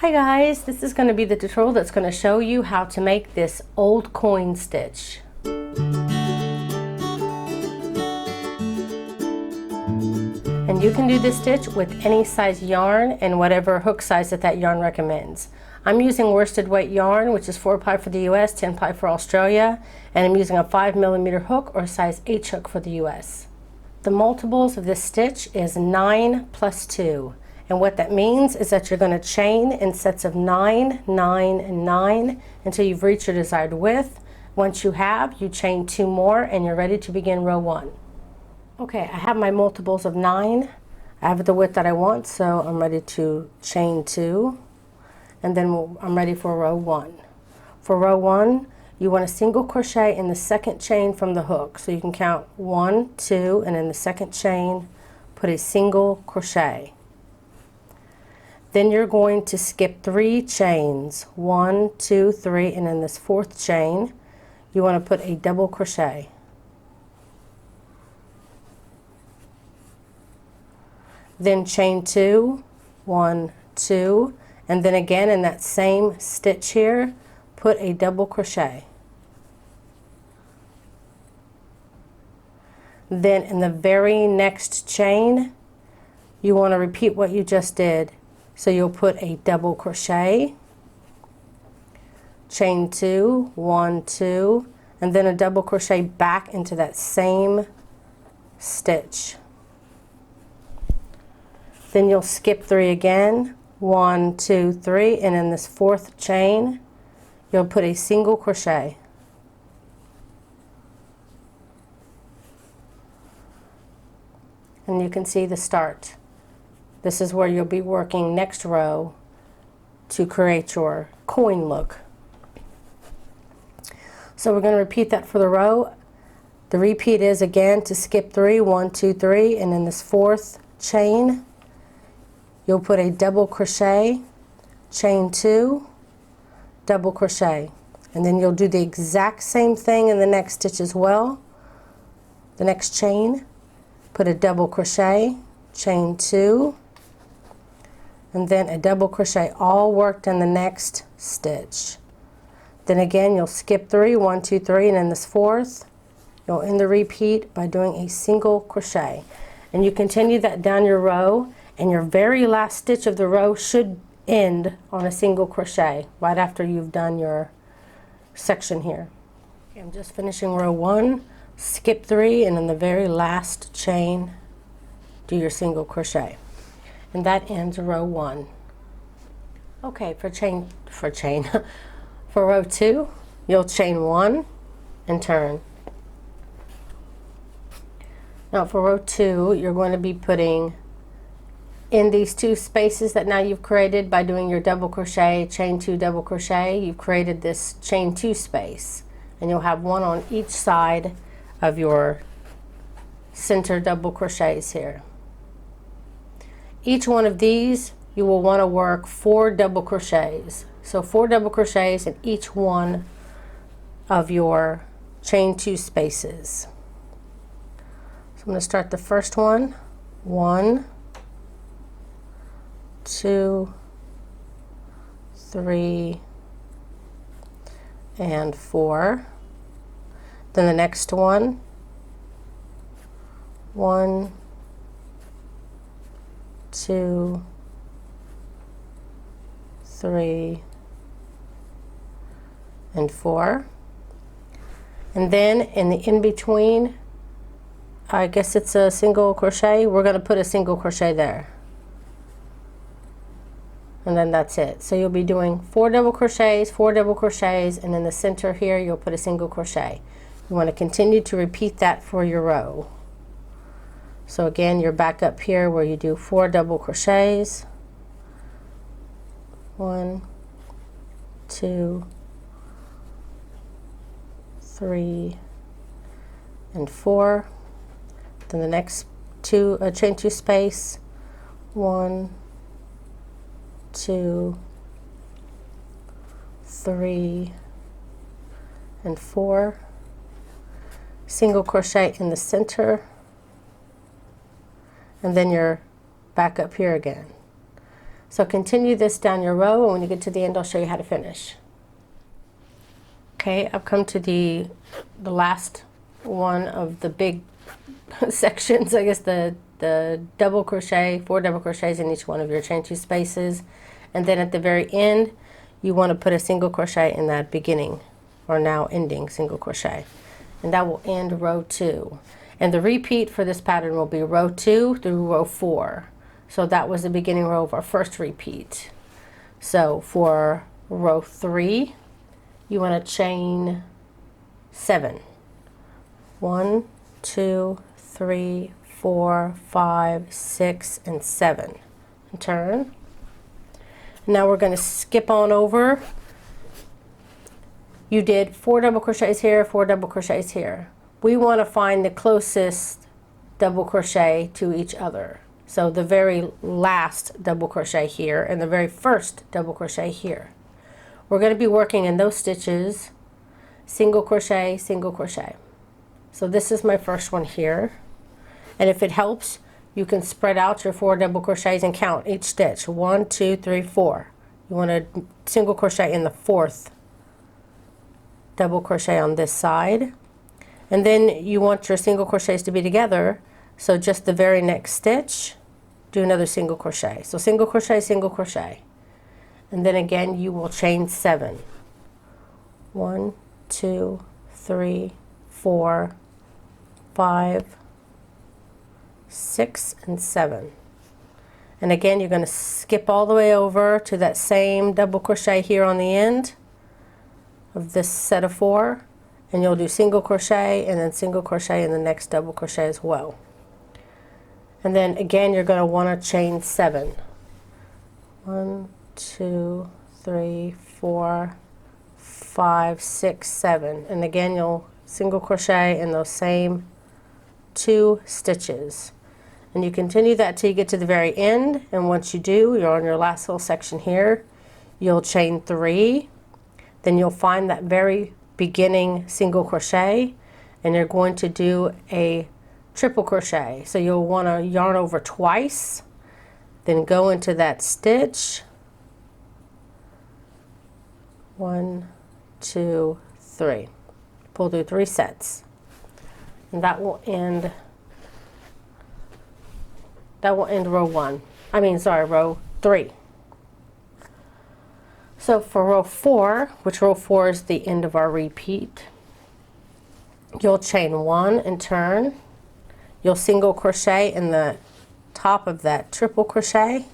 Hi guys, this is going to be the tutorial that's going to show you how to make this old coin stitch. And you can do this stitch with any size yarn and whatever hook size that yarn recommends. I'm using worsted weight yarn, which is 4-ply for the US, 10-ply for Australia, and I'm using a 5mm hook or size H hook for the US. The multiples of this stitch is 9 plus 2. And what that means is that you're going to chain in sets of 9, 9, and 9 until you've reached your desired width. Once you have, you chain 2 more and you're ready to begin row 1. Okay, I have my multiples of 9. I have the width that I want, so I'm ready to chain 2. And then I'm ready for row 1. For row 1, you want to single crochet in the second chain from the hook. So you can count 1, 2, and in the second chain, put a single crochet. Then you're going to skip 3 chains, 1, 2, 3, and in this 4th chain, you want to put a double crochet. Then chain 2, 1, 2, and then again in that same stitch here, put a double crochet. Then in the very next chain, you want to repeat what you just did. So you'll put a double crochet, chain 2, 1, 2, and then a double crochet back into that same stitch. Then you'll skip 3 again, 1, 2, 3, and in this 4th chain, you'll put a single crochet. And you can see the start. This is where you'll be working next row to create your coin look. So we're going to repeat that for the row. The repeat is again to skip 3, 1, 2, 3, and in this 4th chain, you'll put a double crochet, chain 2, double crochet. And then you'll do the exact same thing in the next stitch as well. The next chain, put a double crochet, chain 2, and then a double crochet, all worked in the next stitch. Then again you'll skip 3, 1, 2, 3, and in this 4th you'll end the repeat by doing a single crochet. And you continue that down your row, and your very last stitch of the row should end on a single crochet right after you've done your section here. Okay, I'm just finishing row 1, skip 3, and in the very last chain do your single crochet. And that ends row 1. Okay, for row 2, you'll chain 1 and turn. Now for row 2, you're going to be putting in these 2 spaces that now you've created by doing your double crochet, chain 2, double crochet, you've created this chain 2 space. And you'll have one on each side of your center double crochets here. Each one of these you will want to work 4 double crochets. So 4 double crochets in each one of your chain 2 spaces. So I'm going to start the first one. 1, 2, 3, and 4. Then the next one. 1, 2, 3, and 4. And then in the in-between, I guess it's a single crochet, we're going to put a single crochet there. And then that's it. So you'll be doing 4 double crochets, 4 double crochets, and in the center here you'll put a single crochet. You want to continue to repeat that for your row. So again, you're back up here where you do 4 double crochets. 1, 2, 3, and 4. Then the next 2, chain 2 space. 1, 2, 3, and 4. Single crochet in the center. And then you're back up here again. So continue this down your row, and when you get to the end I'll show you how to finish. Okay, I've come to the last one of the big sections, I guess the double crochet, 4 double crochets in each one of your chain 2 spaces, and then at the very end you want to put a single crochet in that beginning or now ending single crochet, and that will end row 2. And the repeat for this pattern will be row 2 through row 4. So that was the beginning row of our first repeat. So for row 3 you want to chain 7. 1, 2, 3, 4, 5, 6, and 7. And turn. Now we're going to skip on over. You did 4 double crochets here, 4 double crochets here. We want to find the closest double crochet to each other. So the very last double crochet here and the very first double crochet here. We're going to be working in those stitches single crochet, single crochet. So this is my first one here, and if it helps you can spread out your 4 double crochets and count each stitch. 1, 2, 3, 4. You want to single crochet in the 4th double crochet on this side, and then you want your single crochets to be together, so just the very next stitch do another single crochet. So single crochet, single crochet, and then again you will chain 7. 1, 2, 3, 4, 5, 6, and 7. And again you're going to skip all the way over to that same double crochet here on the end of this set of 4, and you'll do single crochet and then single crochet in the next double crochet as well. And then again you're going to want to chain 7. 1, 2, 3, 4, 5, 6, 7, and again you'll single crochet in those same 2 stitches, and you continue that till you get to the very end, and once you do, you're on your last little section here. You'll chain 3, then you'll find that very beginning single crochet, and you're going to do a triple crochet. So you'll want to yarn over twice, then go into that stitch. 1, 2, 3. Pull through 3 sets, and that will end row 3. So for row 4, which row 4 is the end of our repeat, you'll chain 1 and turn. You'll single crochet in the top of that triple crochet,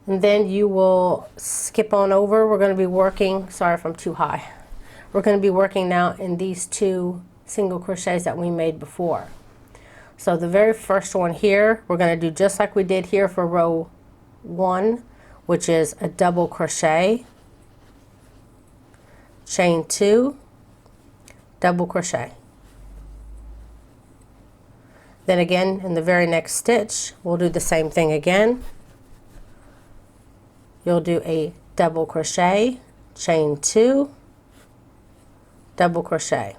and then you will skip on over. We're going to be working, sorry if I'm too high, we're going to be working now in these 2 single crochets that we made before. So the very first one here we're going to do just like we did here for row 1, which is a double crochet, chain 2, double crochet. Then again in the very next stitch we'll do the same thing again. You'll do a double crochet, chain 2, double crochet.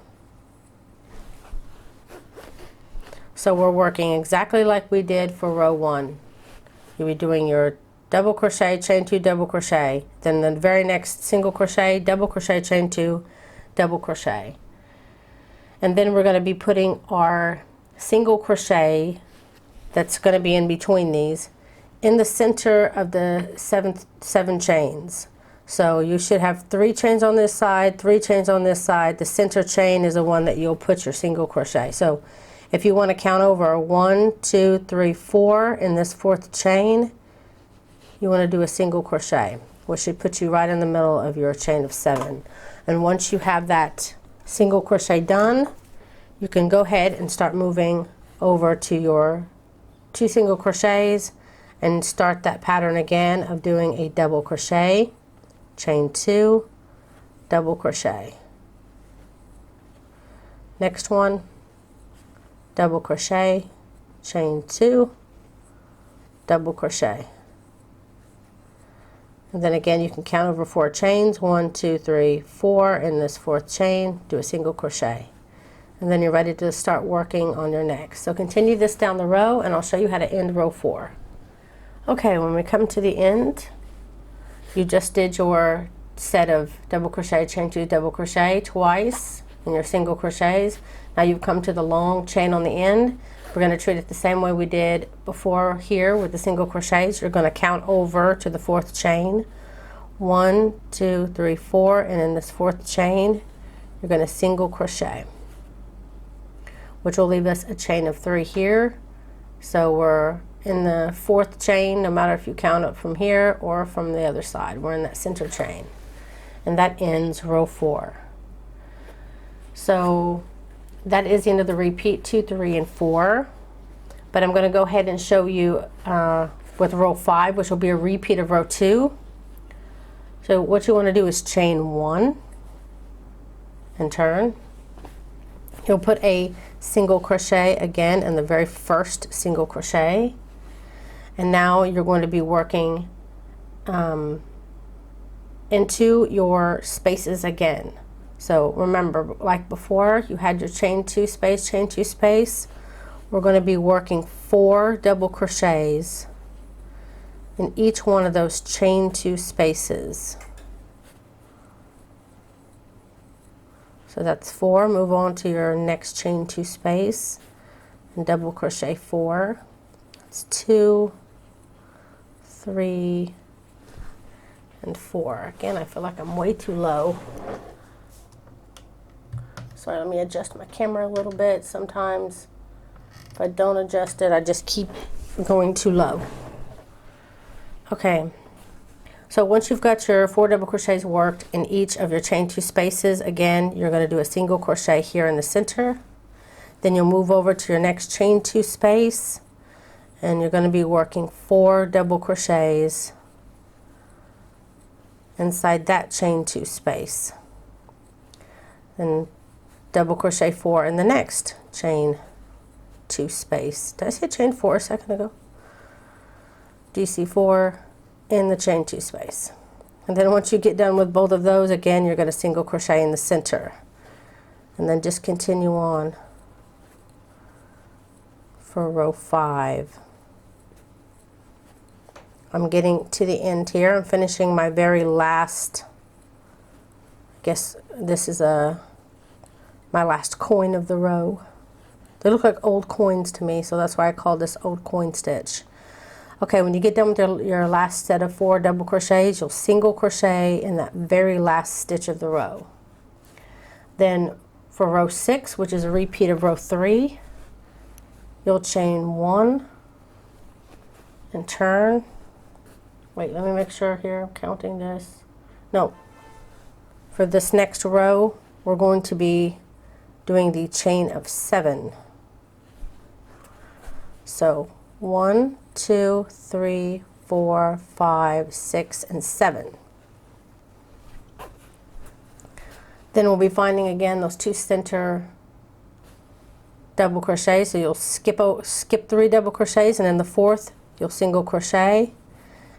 So we're working exactly like we did for row 1. You'll be doing your double crochet, chain 2, double crochet, then the very next single crochet, double crochet, chain 2, double crochet. And then we're going to be putting our single crochet that's going to be in between these in the center of the 7 chains. So you should have 3 chains on this side, 3 chains on this side. The center chain is the one that you'll put your single crochet. So if you want to count over 1, 2, 3, 4 in this 4th chain, you want to do a single crochet, which should put you right in the middle of your chain of 7. And once you have that single crochet done, you can go ahead and start moving over to your 2 single crochets and start that pattern again of doing a double crochet, chain 2, double crochet. Next one, double crochet, chain 2, double crochet. And then again you can count over 4 chains, 1, 2, 3, 4 in this 4th chain, do a single crochet. And then you're ready to start working on your next. So continue this down the row and I'll show you how to end row 4. Okay, when we come to the end, you just did your set of double crochet, chain 2, double crochet twice in your single crochets. Now you've come to the long chain on the end. We're going to treat it the same way we did before here with the single crochets. You're going to count over to the 4th chain. 1, 2, 3, 4, and in this 4th chain, you're going to single crochet, which will leave us a chain of 3 here. So we're in the 4th chain, no matter if you count it from here or from the other side. We're in that center chain. And that ends row 4. So that is the end of the repeat 2, 3, and 4. But I'm going to go ahead and show you with row 5, which will be a repeat of row 2. So what you want to do is chain 1 and turn. You'll put a single crochet again in the very first single crochet. And now you're going to be working into your spaces again. So remember, like before, you had your chain 2 space, chain 2 space. We're going to be working 4 double crochets in each one of those chain 2 spaces. So that's 4. Move on to your next chain 2 space and double crochet 4. That's 2, 3, and 4. Again, I feel like I'm way too low. Sorry, let me adjust my camera a little bit. Sometimes if I don't adjust it, I just keep going too low. Okay, so once you've got your 4 double crochets worked in each of your chain 2 spaces, again, you're going to do a single crochet here in the center. Then you'll move over to your next chain 2 space, and you're going to be working 4 double crochets inside that chain 2 space. Then double crochet 4 in the next chain 2 space. Did I say chain 4 a second ago? Do you see 4 in the chain 2 space? And then once you get done with both of those, again, you're going to single crochet in the center. And then just continue on for row 5. I'm getting to the end here. I'm finishing my very last, I guess this is my last coin of the row. They look like old coins to me, so that's why I call this Old Coin Stitch. Okay, when you get done with your last set of 4 double crochets, you'll single crochet in that very last stitch of the row. Then for row 6, which is a repeat of row 3, you'll chain 1 and turn. Wait, let me make sure here, I'm counting this. No, for this next row, we're going to be doing the chain of 7. So 1, 2, 3, 4, 5, 6, and 7. Then we'll be finding again those 2 center double crochets. So you'll skip 3 double crochets, and then the 4th you'll single crochet,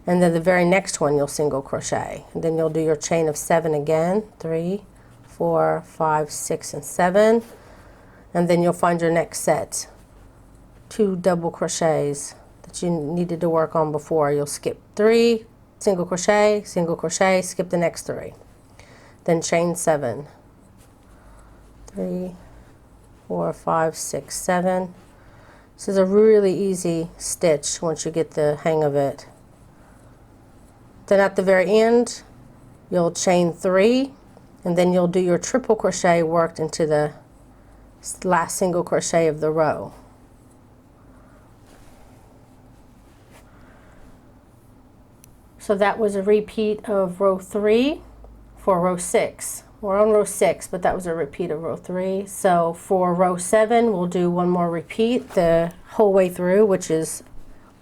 and then the very next one you'll single crochet. And then you'll do your chain of 7 again. 3, 4, 5, 6, and 7. And then you'll find your next set. 2 double crochets that you needed to work on before. You'll skip 3, single crochet, skip the next 3. Then chain 7. 3, 4, 5, 6, 7. This is a really easy stitch once you get the hang of it. Then at the very end, you'll chain 3, and then you'll do your triple crochet worked into the last single crochet of the row. So that was a repeat of row 3 for row 6. We're on row 6, but that was a repeat of row 3. So for row 7, we'll do one more repeat the whole way through, which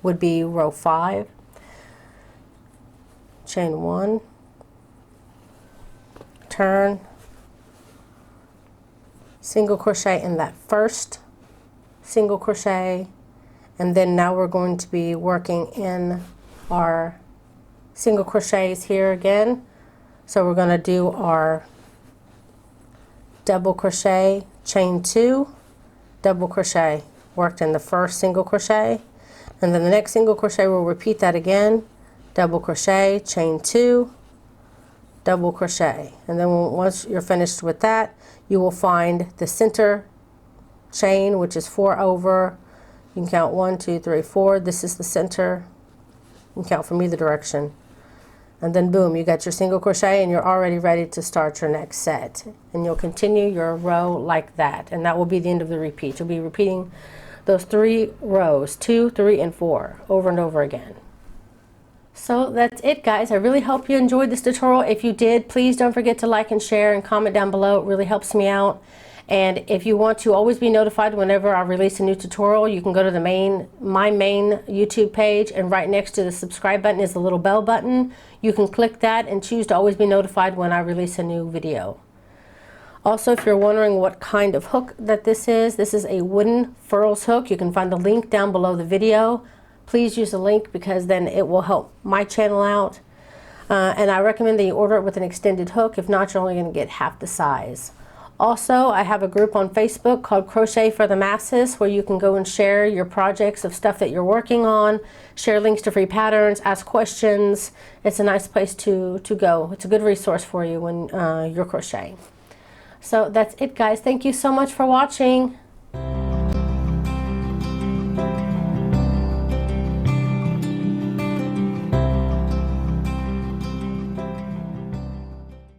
would be row 5. Chain 1, turn, single crochet in that first single crochet, and then now we're going to be working in our single crochets here again. So we're going to do our double crochet, chain 2, double crochet worked in the first single crochet, And then the next single crochet, we'll repeat that again, double crochet, chain 2, double crochet. And then once you're finished with that, you will find the center chain, which is 4 over. You can count 1, 2, 3, 4. This is the center. You can count from either direction. And then boom, you got your single crochet and you're already ready to start your next set. And you'll continue your row like that. And that will be the end of the repeat. You'll be repeating those 3 rows, 2, 3, and 4, over and over again. So that's it, guys. I really hope you enjoyed this tutorial. If you did, please don't forget to like and share and comment down below. It really helps me out. And if you want to always be notified whenever I release a new tutorial, you can go to my main YouTube page, and right next to the subscribe button is the little bell button. You can click that and choose to always be notified when I release a new video. Also, if you're wondering what kind of hook that this is a wooden furls hook. You can find the link down below the video. Please use the link because then it will help my channel out. And I recommend that you order it with an extended hook. If not, you're only going to get half the size. Also, I have a group on Facebook called Crochet for the Masses, where you can go and share your projects of stuff that you're working on, share links to free patterns, ask questions. It's a nice place to go. It's a good resource for you when you're crocheting. So that's it, guys. Thank you so much for watching.